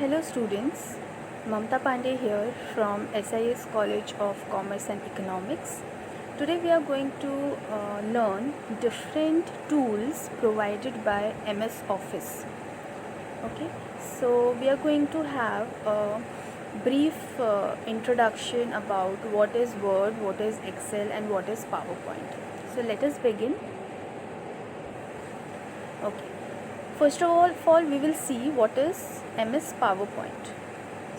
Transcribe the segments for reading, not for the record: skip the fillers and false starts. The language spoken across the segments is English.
Hello students, Mamta Pandey here from SIS College of Commerce and Economics. Today we are going to learn different tools provided by MS Office. Okay, so we are going to have a brief introduction about what is Word, what is Excel and what is PowerPoint. So let us begin. Okay. First of all, we will see what is MS PowerPoint.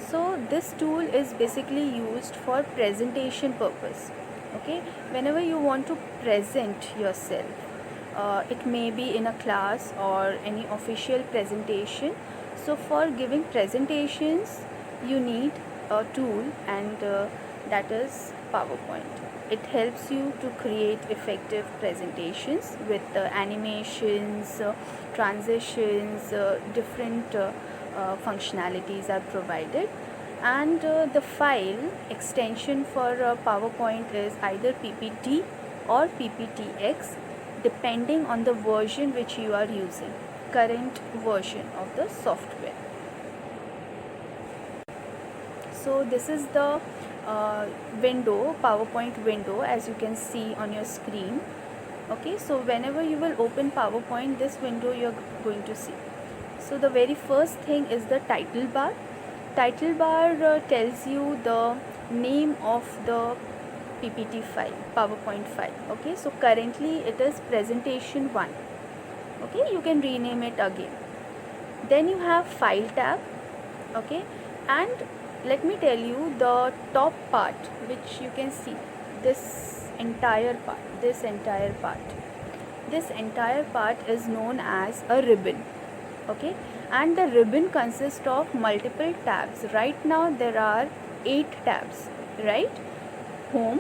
So this tool is basically used for presentation purpose. Okay, whenever you want to present yourself, it may be in a class or any official presentation. So for giving presentations, you need a tool, and that is PowerPoint. It helps you to create effective presentations with animations, transitions, different functionalities are provided, and the file extension for PowerPoint is either PPT or PPTX depending on the version which you are using, current version of the software. So this is the window, PowerPoint window, as you can see on your screen. Okay, so whenever you will open PowerPoint, this window you are going to see. So the very first thing is the title bar. Title bar tells you the name of the PPT file, PowerPoint file. Okay, so currently it is presentation 1. Okay, you can rename it again. Then you have file tab. Okay, and let me tell you the top part, which you can see, this entire part is known as a ribbon. Okay, and the ribbon consists of multiple tabs. Right now there are 8 tabs, right? Home,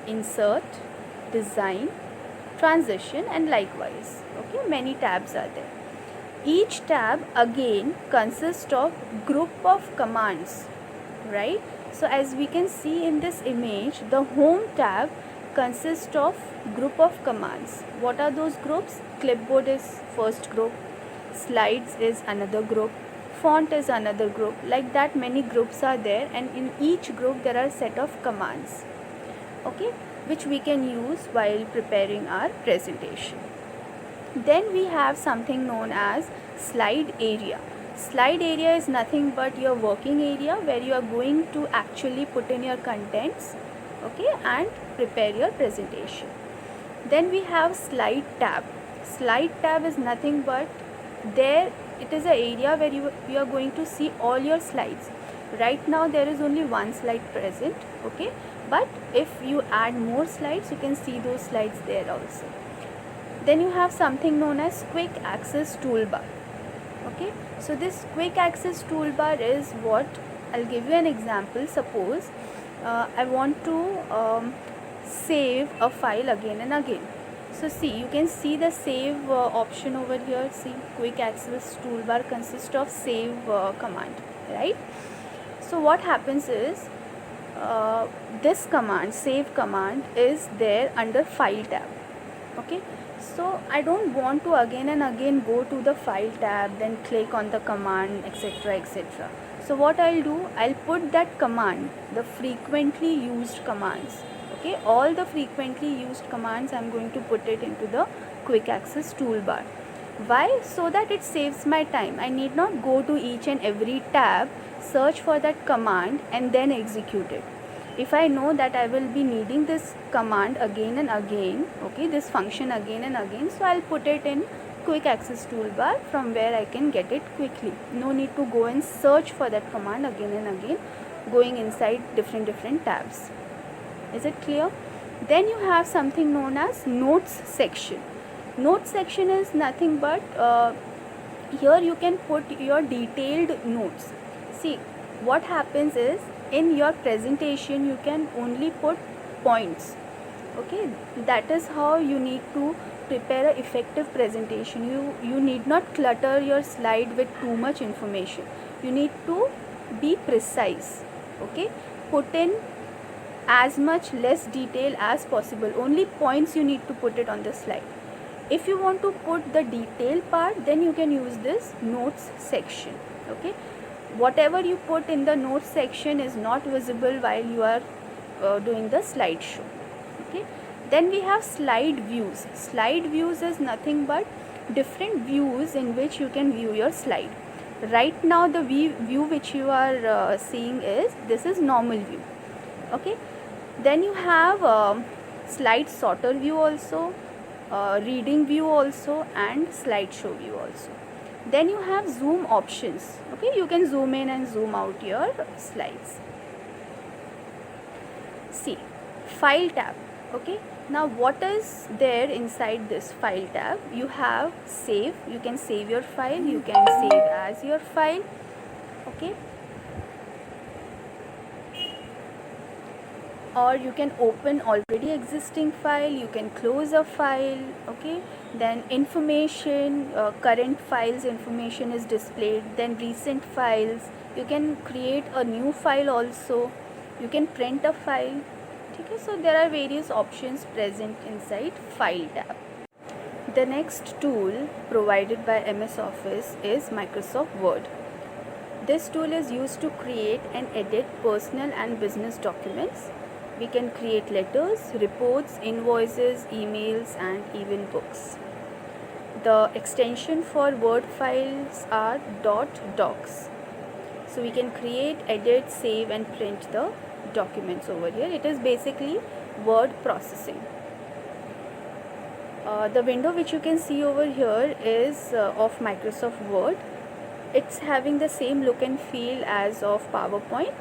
insert, design, transition, and likewise. Okay, many tabs are there. Each tab again consists of group of commands, right? So as we can see in this image, the home tab consists of group of commands. What are those groups? Clipboard is first group, slides is another group, font is another group. Like that, many groups are there, and in each group there are set of commands, okay, which we can use while preparing our presentation. Then we have something known as slide area. Slide area is nothing but your working area where you are going to actually put in your contents, okay, and prepare your presentation. Then we have slide tab. Slide tab is nothing but there it is an area where you are going to see all your slides. Right now there is only one slide present, okay, but if you add more slides, you can see those slides there also. Then you have something known as quick access toolbar. Okay, so this quick access toolbar is what, I'll give you an example. Suppose I want to save a file again and again. So see, you can see the save option over here. See, quick access toolbar consists of save command, right? So what happens is this command, save command, is there under file tab. Okay, so I don't want to again and again go to the file tab, then click on the command, etc, etc. So what I'll do, I'll put that command, the frequently used commands, okay, all the frequently used commands, I'm going to put it into the quick access toolbar. Why? So that it saves my time. I need not go to each and every tab, search for that command and then execute it. If I know that I will be needing this command again and again, okay, this function again and again, so I'll put it in quick access toolbar from where I can get it quickly. No need to go and search for that command again and again, going inside different tabs. Is it clear? Then you have something known as notes section. Notes section is nothing but here you can put your detailed notes. See, what happens is, in your presentation you can only put points, okay, that is how you need to prepare an effective presentation. You need not clutter your slide with too much information. You need to be precise, okay, put in as much less detail as possible. Only points you need to put it on the slide. If you want to put the detail part, then you can use this notes section, okay. whatever you put in the notes section is not visible while you are doing the slideshow. Okay, then we have slide views. Slide views is nothing but different views in which you can view your slide. Right now the view which you are seeing this is normal view. Okay, then you have slide sorter view also, reading view also, and slideshow view also. Then you have zoom options. Okay, you can zoom in and zoom out your slides. See, file tab. Okay, now what is there inside this file tab? You have save. You can save your file, you can save as your file. Okay, or you can open already existing file, you can close a file. Okay, then information, current files information is displayed. Then recent files, you can create a new file also, you can print a file. Okay, so there are various options present inside file tab. The next tool provided by MS Office is Microsoft Word. This tool is used to create and edit personal and business documents. We can create letters, reports, invoices, emails, and even books. The extension for Word files are .docs. So we can create, edit, save, and print the documents over here. It is basically word processing. The window which you can see over here is of Microsoft Word. It's having the same look and feel as of PowerPoint,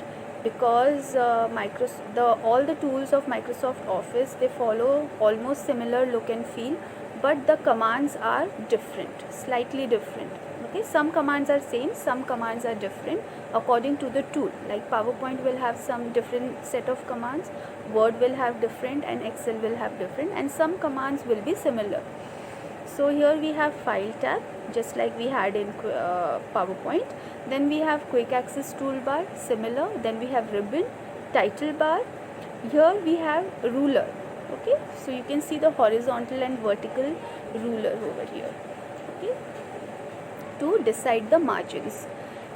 because all the tools of Microsoft Office, they follow almost similar look and feel, but the commands are different, slightly different. Okay, some commands are same, some commands are different according to the tool. Like PowerPoint will have some different set of commands, Word will have different, and Excel will have different, and some commands will be similar. So here we have file tab, just like we had in PowerPoint. Then we have quick access toolbar, similar. Then we have ribbon, title bar. Here we have ruler. Okay, so you can see the horizontal and vertical ruler over here. Okay, to decide the margins.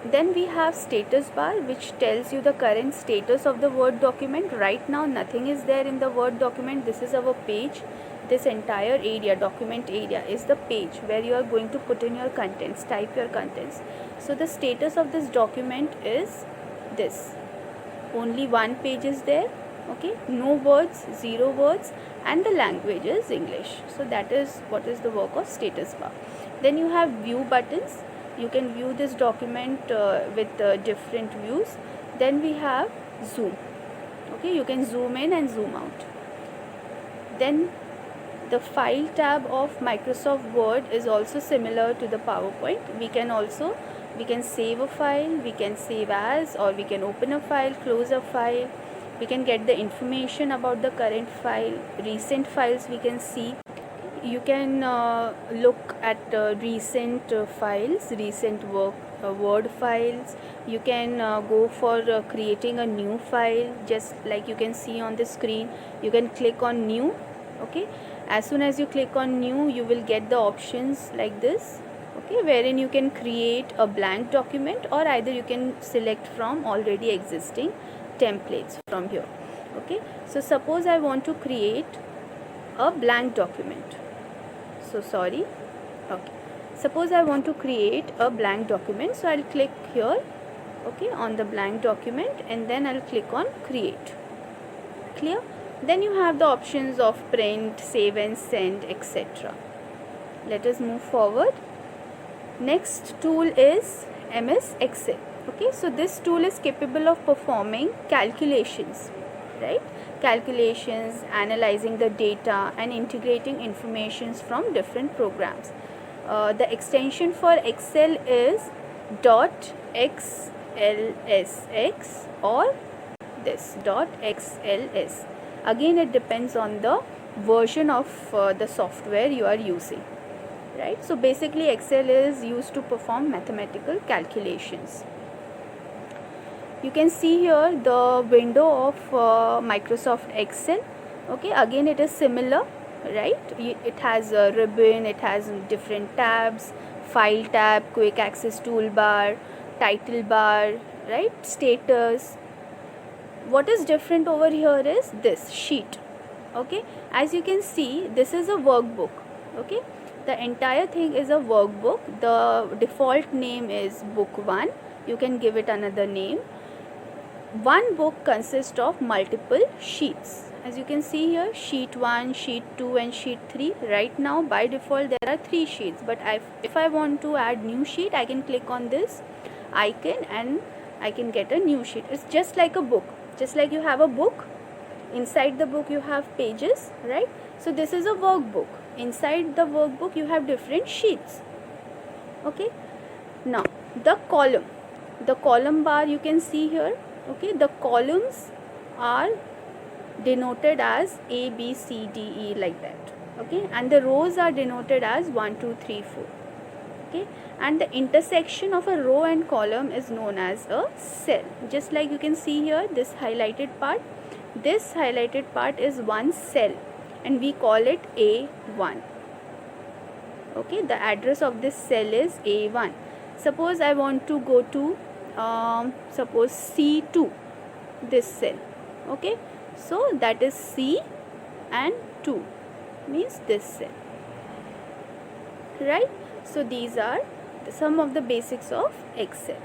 Then we have status bar, which tells you the current status of the Word document. Right now nothing is there in the Word document. This is our page. This entire area, document area, is the page where you are going to put in your contents, type your contents. So the status of this document is this. Only one page is there. Okay, no words, 0 words, and the language is English. So that is what is the work of status bar. Then you have view buttons. You can view this document with different views. Then we have zoom. Okay, you can zoom in and zoom out. Then the file tab of Microsoft Word is also similar to the PowerPoint. We can save a file, we can save as, or we can open a file, close a file. We can get the information about the current file, recent files we can see. You can look at recent files, recent Word files. You can go for creating a new file, just like you can see on the screen. You can click on new. Okay, as soon as you click on new, you will get the options like this. Okay, wherein you can create a blank document, or either you can select from already existing templates from here. Okay, so suppose I want to create a blank document. Okay, suppose I want to create a blank document, so I'll click here, okay, on the blank document, and then I'll click on create. Clear? Then you have the options of print, save and send, etc. Let us move forward. Next tool is MS Excel. Okay, so this tool is capable of performing calculations, right? Calculations, analyzing the data, and integrating informations from different programs. The extension for Excel is .xlsx or this .xls. Again, it depends on the version of the software you are using, right? So basically Excel is used to perform mathematical calculations. You can see here the window of Microsoft Excel. Okay, again it is similar, right? It has a ribbon, it has different tabs, file tab, quick access toolbar, title bar, right, status. What is different over here is this sheet. Okay, as you can see, this is a workbook. Okay, the entire thing is a workbook. The default name is book 1. You can give it another name. One book consists of multiple sheets. As you can see here, sheet 1, sheet 2 and sheet 3. Right now by default there are 3 sheets, but if I want to add new sheet, I can click on this icon and I can get a new sheet. It's just like a book. Just like you have a book, inside the book you have pages, right? So this is a workbook. Inside the workbook you have different sheets. Okay, now the column bar you can see here. Okay, the columns are denoted as A, B, C, D, E, like that. Okay, and the rows are denoted as 1, 2, 3, 4. Okay, and the intersection of a row and column is known as a cell. Just like you can see here, this highlighted part is one cell and we call it A1. Okay, the address of this cell is A1. Suppose I want to go to suppose C2, this cell. Okay, so that is C and 2 means this cell, right? So these are some of the basics of Excel.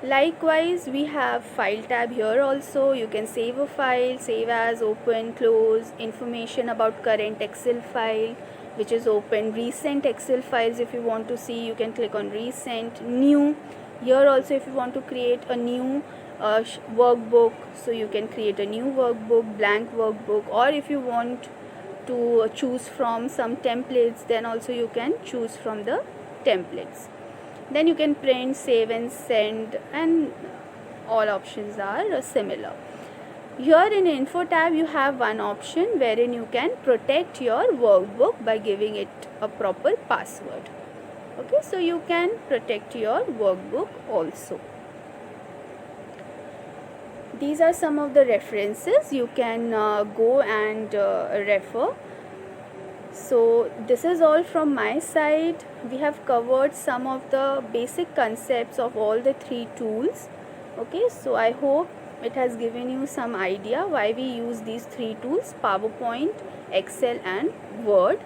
Likewise, we have file tab here also. You can save a file, save as, open, close, information about current Excel file which is open, recent Excel files. If you want to see, you can click on recent, new. Here also if you want to create a new workbook, so you can create a new workbook, blank workbook, or if you want to choose from some templates, then also you can choose from the templates. Then you can print, save and send, and all options are similar. Here in info tab you have one option wherein you can protect your workbook by giving it a proper password. Okay, so you can protect your workbook also. These are some of the references you can go and refer. So this is all from my side. We have covered some of the basic concepts of all the 3 tools. Okay, so I hope it has given you some idea why we use these 3 tools: PowerPoint, Excel and Word.